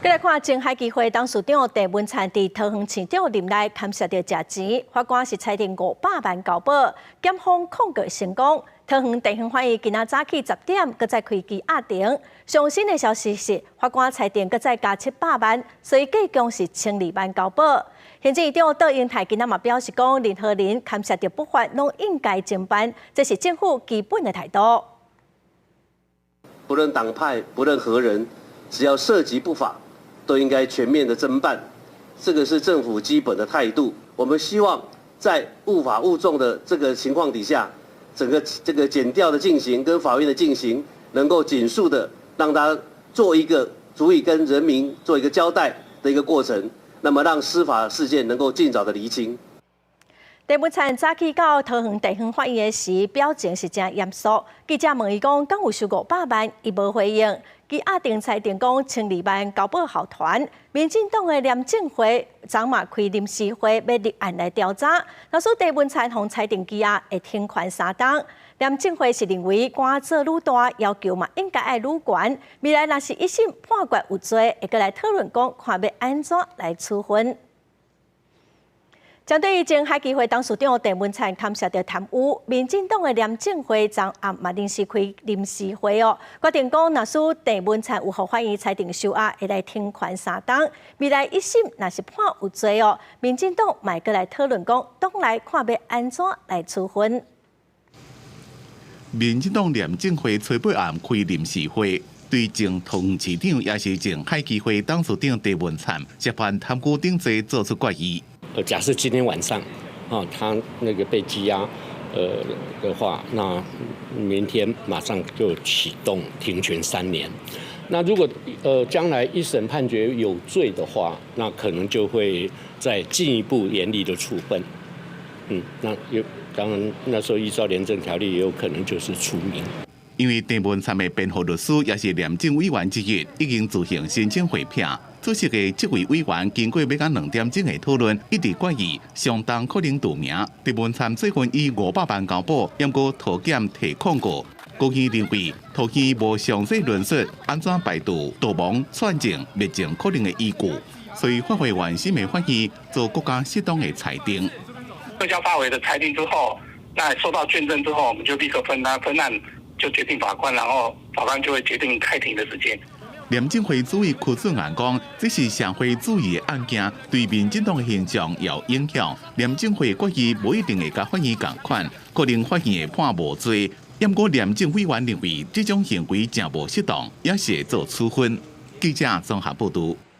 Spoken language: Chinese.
再来看前海基会董事长郑文灿伫桃园市长任内砍杀着食钱，法官是裁定500万交保，检方控告成功。桃园地方法院今仔早起10点，搁再开机压庭。上新的消息是，法官裁定搁再加700万，所以计共是1200万交保。行政院长杜英泰今仔嘛表示讲，任何人砍杀着不法，拢应该侦办，这是政府基本的态度。不论党派，不论何人，只要涉及不法，都应该全面的侦办，这个是政府基本的态度。我们希望在误法误重的这个情况底下，整个这个检调的进行跟法院的进行，能够紧速的让它做一个足以跟人民做一个交代的一个过程，那么让司法事件能够尽早的厘清。郑文灿早起到桃园地方法院的时，表情是真严肃。记者问伊讲，敢有收500万？伊无回应。其压定裁定讲1200万交保候团。民进党的廉政会昨嘛开临时会，要立案来调查。若说郑文灿互裁定羁押，会停权3档。廉政会是认为官做愈大，要求嘛应该爱愈悬。未来若是一审判决有罪，会过来讨论讲，看要安怎来处分。针对前海基会董事长郑文灿砍杀着贪污，民进党的廉政会昨暗嘛临时开临时会哦，决定讲若是郑文灿有互法院裁定收押，会来停权3档。未来一审若是判有罪哦，民进党嘛过来讨论讲，党内看要安怎来处分。民进党廉政会初八暗开临时会。对前桃园市长也是前海基会董事长郑文灿涉犯贪污等罪作出决议。假设今天晚上，他那个被羁押，的话，那明天马上就启动停权3年。那如果将来一审判决有罪的话，那可能就会再进一步严厉的处分。那当然那时候依照廉政条例，也有可能就是除名。因为郑文灿的辩护律师也是廉政委员之一，已经自行申请回聘。出席的这位委员经过要到2点钟的讨论，一直决议相当可能除名。郑文灿最近以500万交保，不过桃检提控告。高院认为桃园无详细论述安怎排除逃亡、串证、灭证可能的依据，所以法会原审的法院做国家适当的裁定。各家法委的裁定之后，那收到卷证之后，我们就立刻分案，就决定法官，然后法官就会决定开庭的时间。廉政会主委柯志岩讲，这是社会主义的案件，对民进党的形象有影响。廉政会决议无一定会甲法院共款，可能法院会判无罪。不过廉政委员认为这种行为真无适当，也是会做处分。记者综合报道。